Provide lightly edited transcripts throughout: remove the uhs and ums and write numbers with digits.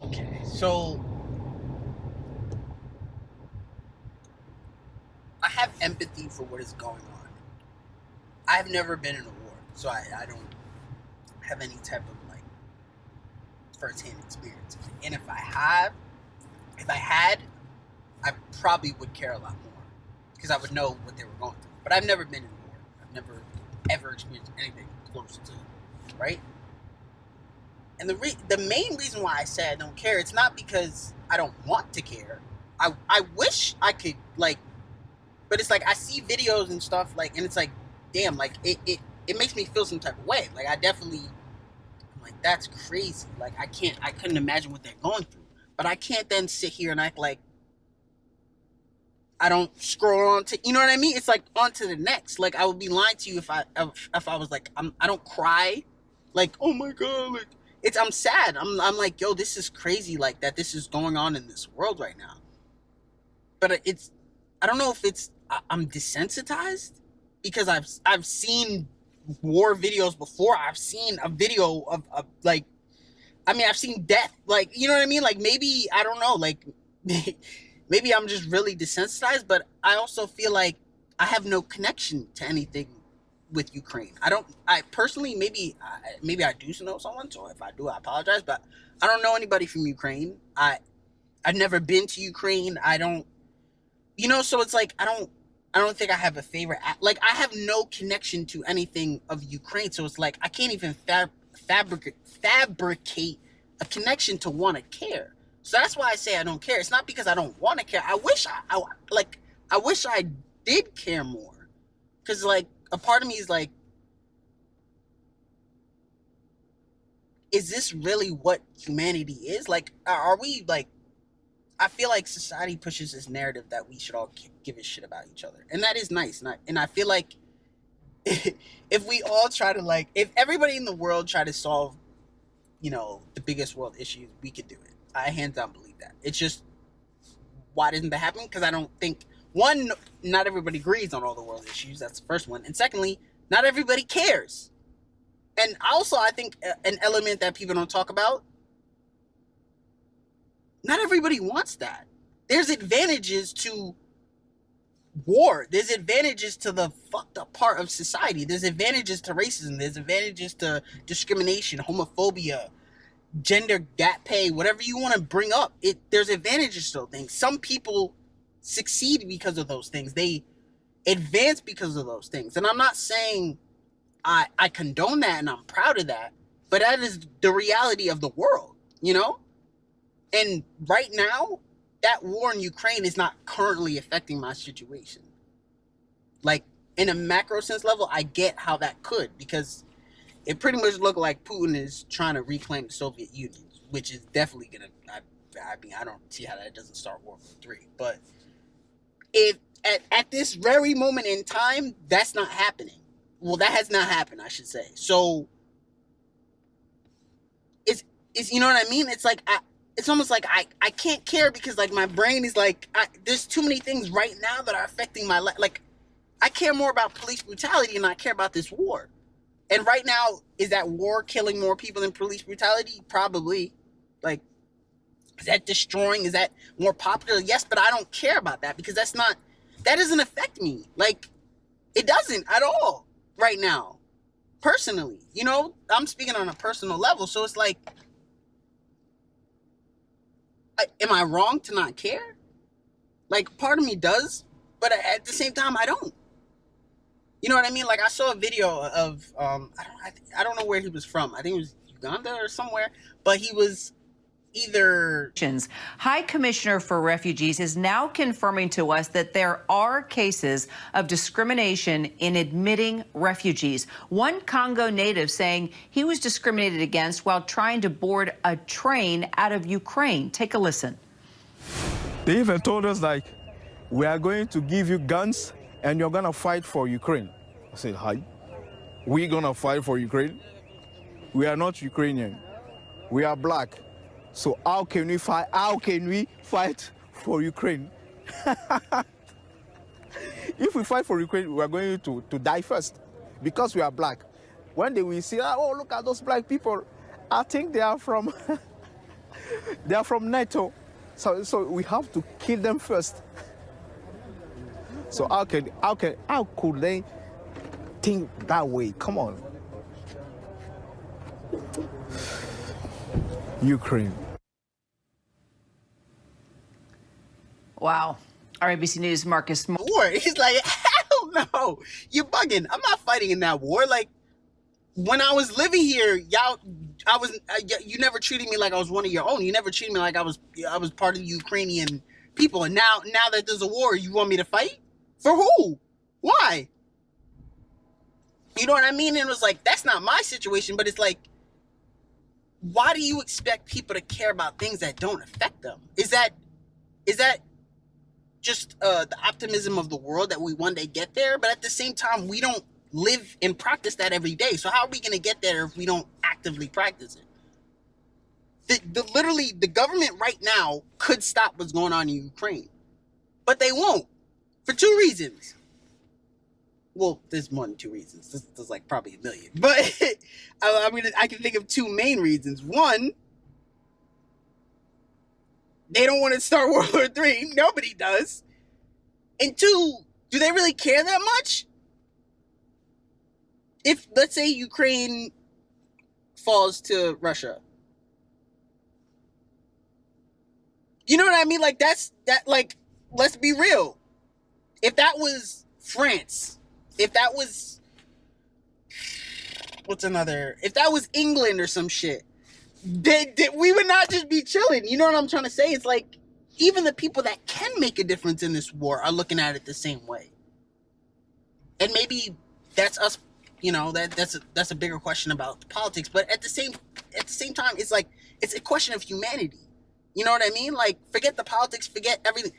Okay, so I have empathy for what is going on. I've never been in a war, so I don't have any type of like first-hand experience. And if I had, I probably would care a lot more because I would know what they were going through. But I've never been in a war. I've never ever experienced anything close to, right? And the main reason why I say I don't care, it's not because I don't want to care. I wish I could like, but it's like I see videos and stuff like, and it's like, damn, like it makes me feel some type of way. Like I'm like, that's crazy. Like I couldn't imagine what they're going through. But I can't then sit here and act like I don't scroll on to, you know what I mean? It's like on to the next. Like I would be lying to you if I was like I don't cry, like oh my god, like I'm sad. I'm like yo, this is crazy, like that this is going on in this world right now. But it's I don't know if I'm desensitized because I've seen war videos before. I've seen a video of like I mean I've seen death, like you know what I mean. Like maybe I don't know, like. Maybe I'm just really desensitized, but I also feel like I have no connection to anything with Ukraine. I personally, maybe I do know someone, so if I do, I apologize, but I don't know anybody from Ukraine. I've never been to Ukraine. I don't, so it's like, I don't think I have a favorite, like I have no connection to anything of Ukraine. So it's like, I can't even fabricate a connection to want to care. So that's why I say I don't care. It's not because I don't want to care. I wish I wish I did care more. Cause like a part of me is like, is this really what humanity is? Like, are we like, I feel like society pushes this narrative that we should all give a shit about each other. And that is nice. And I feel like if we all try to like, if everybody in the world try to solve, the biggest world issues, we could do it. I hands down believe that. It's just, why doesn't that happen? Because I don't think, one, not everybody agrees on all the world issues. That's the first one. And secondly, not everybody cares. And also, I think an element that people don't talk about, not everybody wants that. There's advantages to war. There's advantages to the fucked up part of society. There's advantages to racism. There's advantages to discrimination, homophobia, gender gap pay, whatever you want to bring up. There's advantages to those things. Some people succeed because of those things. They advance because of those things. And I'm not saying I condone that and I'm proud of that, but that is the reality of the world, And right now, that war in Ukraine is not currently affecting my situation. Like, in a macro sense level, I get how that could, because it pretty much looked like Putin is trying to reclaim the Soviet Union, which is definitely going to, I mean, I don't see how that doesn't start World War III. But if at this very moment in time, that's not happening. Well, that has not happened, I should say. So, it's you know what I mean? It's like, it's almost like I can't care because like my brain is like, there's too many things right now that are affecting my life. Like, I care more about police brutality than I care about this war. And right now, is that war killing more people than police brutality? Probably. Like, is that destroying? Is that more popular? Yes, but I don't care about that because that doesn't affect me. Like, it doesn't at all right now, personally. I'm speaking on a personal level. So it's like, am I wrong to not care? Like, part of me does, but at the same time, I don't. You know what I mean? Like, I saw a video of I don't know where he was from. I think it was Uganda or somewhere, but he was either. High Commissioner for Refugees is now confirming to us that there are cases of discrimination in admitting refugees. One Congo native saying he was discriminated against while trying to board a train out of Ukraine. Take a listen. They even told us, like, we are going to give you guns and you're going to fight for Ukraine. I said, hi, we're going to fight for Ukraine? We are not Ukrainian. We are black. So how can we fight? How can we fight for Ukraine? If we fight for Ukraine, we are going to die first because we are black. When they will see, oh, look at those black people. I think they are from They are from NATO. So we have to kill them first. So how could they think that way? Come on. Ukraine. Wow. Our ABC News' Marcus Moore. War. He's like, hell no. You're bugging. I'm not fighting in that war. Like, when I was living here, you never treated me like I was one of your own. You never treated me like I was part of the Ukrainian people. And now that there's a war, you want me to fight? For who? Why? You know what I mean? And it was like, that's not my situation, but it's like, why do you expect people to care about things that don't affect them? Is that just the optimism of the world that we one day get there? But at the same time, we don't live and practice that every day. So how are we going to get there if we don't actively practice it? Literally, the government right now could stop what's going on in Ukraine, but they won't, for two reasons. Well, there's more than two reasons. There's like probably a million, but I can think of two main reasons. One, they don't want to start World War III. Nobody does. And two, do they really care that much? If, let's say, Ukraine falls to Russia, you know what I mean? Like, let's be real. If that was France, if that was, if that was England or some shit, we would not just be chilling. You know what I'm trying to say? It's like, even the people that can make a difference in this war are looking at it the same way. And maybe that's us, you know, that's a bigger question about politics. But at the same time, it's like, it's a question of humanity. You know what I mean? Like, forget the politics, forget everything.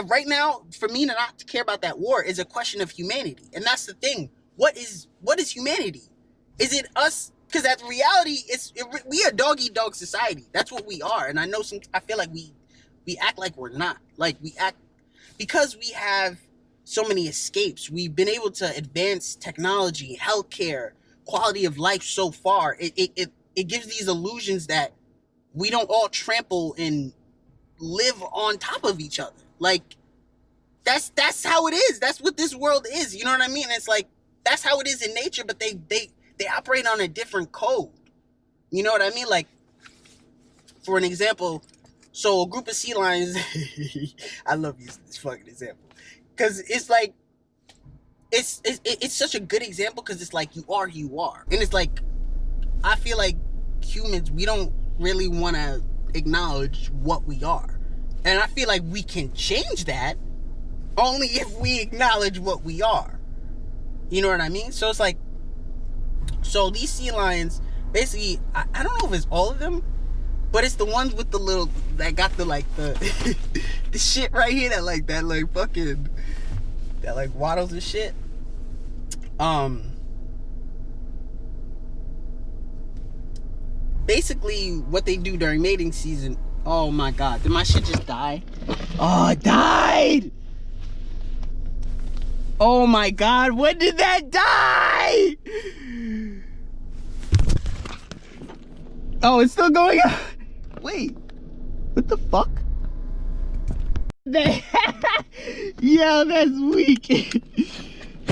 Right now, for me to not care about that war is a question of humanity. And that's the thing. What is humanity? Is it us? Because at reality, we are dog-eat-dog society. That's what we are. And I feel like we act like we're not. Like, we act, because we have so many escapes. We've been able to advance technology, healthcare, quality of life so far. It gives these illusions that we don't all trample and live on top of each other. Like, that's how it is. That's what this world is. You know what I mean? It's like, that's how it is in nature, but they operate on a different code. You know what I mean? Like, for an example, so a group of sea lions, I love using this fucking example, because it's like, it's such a good example, because it's like, you are who you are. And it's like, I feel like humans, we don't really want to acknowledge what we are. And I feel like we can change that only if we acknowledge what we are. You know what I mean? So it's like, so these sea lions, basically, I don't know if it's all of them, but it's the ones with the little, that got the, like, the the shit right here that waddles and shit. Basically, what they do during mating season, oh my god, did my shit just die? Oh, it died! Oh my god, when did that die? Oh, it's still going on. Wait, what the fuck? Yo, that's weak.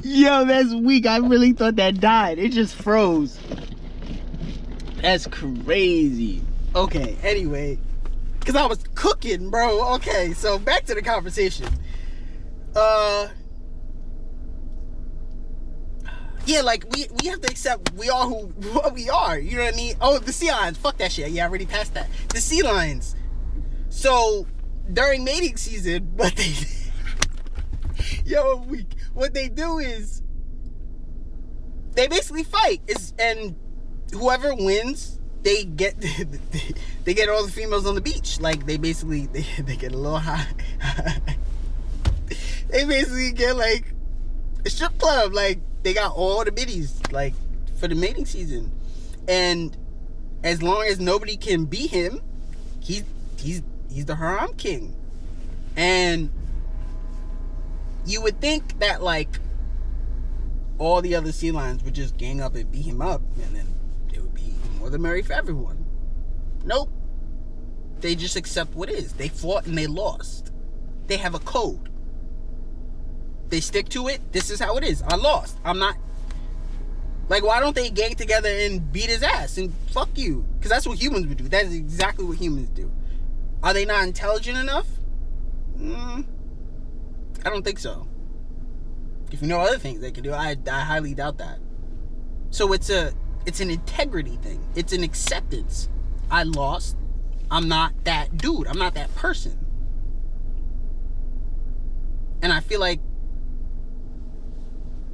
Yo, that's weak. I really thought that died. It just froze. That's crazy. Okay, anyway, because I was cooking, bro. Okay, so back to the conversation. Yeah, like, we have to accept we are what we are. You know what I mean? Oh, the sea lions. Fuck that shit. Yeah, I already passed that. The sea lions. So, during mating season, what they... what they do is, they basically fight. And whoever wins, they get all the females on the beach. Like, they basically, they get a little high. They basically get, like, a strip club. Like, they got all the biddies, like, for the mating season. And as long as nobody can beat him, he's the haram king. And you would think that, like, all the other sea lions would just gang up and beat him up, and then it would be more the merry for everyone. Nope. They just accept what is. They fought and they lost. They have a code. They stick to it. This is how it is. I lost. I'm not. Like, why don't they gang together and beat his ass and fuck you? Because that's what humans would do. That is exactly what humans do. Are they not intelligent enough? I don't think so. If you know other things they can do, I highly doubt that. So it's an integrity thing. It's an acceptance. I lost. I'm not that dude. I'm not that person. And I feel like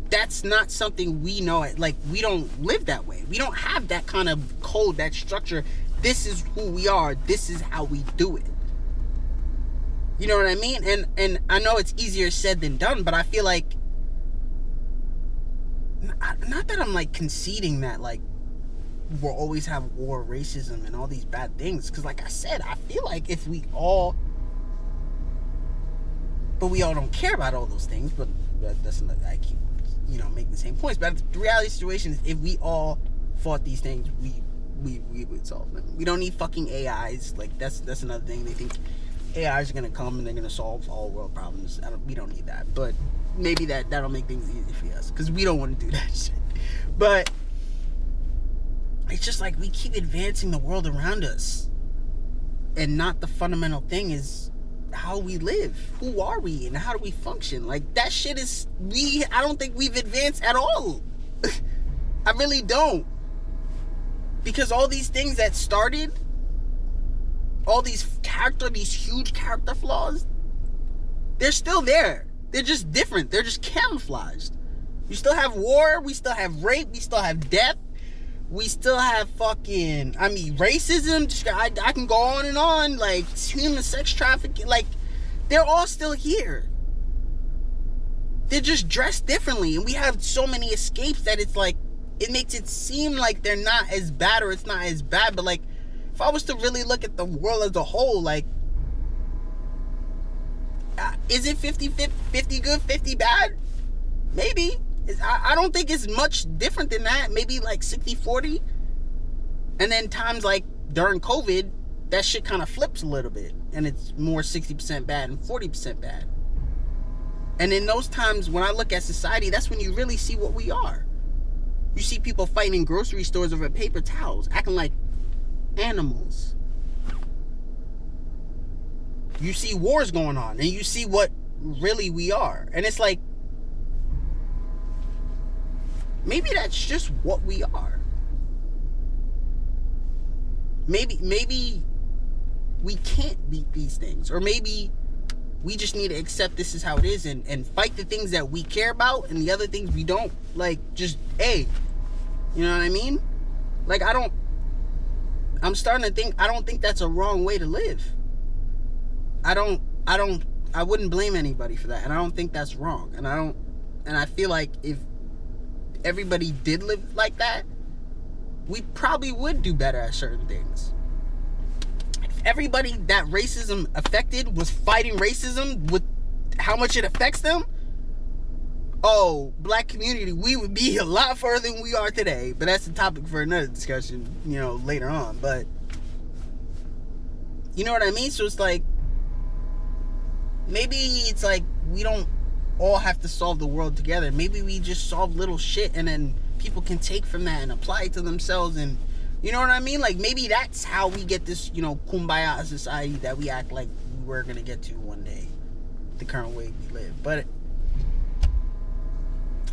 that's not something we know. Like, we don't live that way. We don't have that kind of code, that structure. This is who we are. This is how we do it. You know what I mean? And I know it's easier said than done, but I feel like, not that I'm like conceding that like we'll always have war, racism, and all these bad things. Because like I said, I feel like if we all, but we all don't care about all those things. But that's not, I keep, making the same points. But the reality situation is, if we all fought these things, we would solve them. We don't need fucking AIs. Like, that's another thing. They think AIs are gonna come and they're gonna solve all world problems. We don't need that. But maybe that'll make things easier for us, because we don't want to do that shit. But it's just like we keep advancing the world around us, and not the fundamental thing is how we live. Who are we and how do we function? Like, that shit is, I don't think we've advanced at all. I really don't. Because all these things that started, all these huge character flaws, they're still there. They're just different. They're just camouflaged. We still have war. We still have rape. We still have death. We still have fucking, racism. I can go on and on. Like, human sex trafficking. Like, they're all still here. They're just dressed differently. And we have so many escapes that it's like, it makes it seem like they're not as bad, or it's not as bad. But like, if I was to really look at the world as a whole, like, is it 50 good, 50 bad? Maybe. I don't think it's much different than that. Maybe like 60-40. And then times like during COVID, that shit kind of flips a little bit, and it's more 60% bad and 40% bad. And in those times, when I look at society, that's when you really see what we are. You see people fighting in grocery stores over paper towels, acting like animals. You see wars going on, and you see what really we are. And it's like, maybe that's just what we are. Maybe we can't beat these things. Or maybe we just need to accept this is how it is, and fight the things that we care about, and the other things we don't. Like, just, hey, you know what I mean? Like, I'm starting to think, I don't think that's a wrong way to live. I wouldn't blame anybody for that, and I don't think that's wrong. And I feel like if everybody did live like that, we probably would do better at certain things. If everybody that racism affected was fighting racism with how much it affects them, black community, we would be a lot further than we are today. But that's a topic for another discussion, later on. But you know what I mean? So it's like, maybe it's like we don't all have to solve the world together. Maybe we just solve little shit, and then people can take from that and apply it to themselves. And you know what I mean? Like, maybe that's how we get this, kumbaya society that we act like we're gonna get to one day, the current way we live. But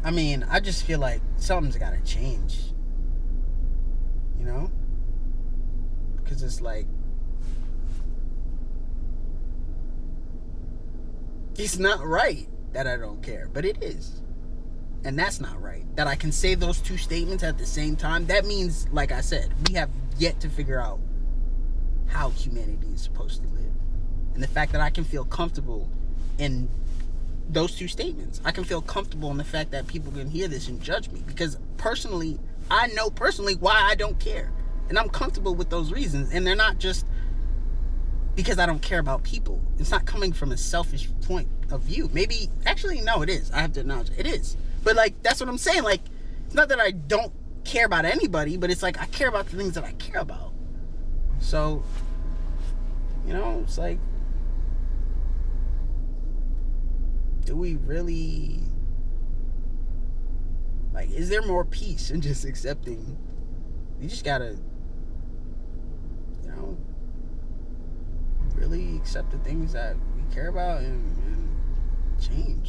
I just feel like something's gotta change, because it's like, it's not right that I don't care, but it is. And that's not right. That I can say those two statements at the same time, that means, like I said, we have yet to figure out how humanity is supposed to live. And the fact that I can feel comfortable in those two statements. I can feel comfortable in the fact that people can hear this and judge me. Because personally, I know personally why I don't care. And I'm comfortable with those reasons. And they're not just because I don't care about people. It's not coming from a selfish point of view. Maybe, actually, no, it is. I have to acknowledge it is. But, like, that's what I'm saying. Like, it's not that I don't care about anybody, but it's like I care about the things that I care about. So, You know, it's like, do we really, like, is there more peace in just accepting? You just gotta, you know, really accept the things that we care about and change.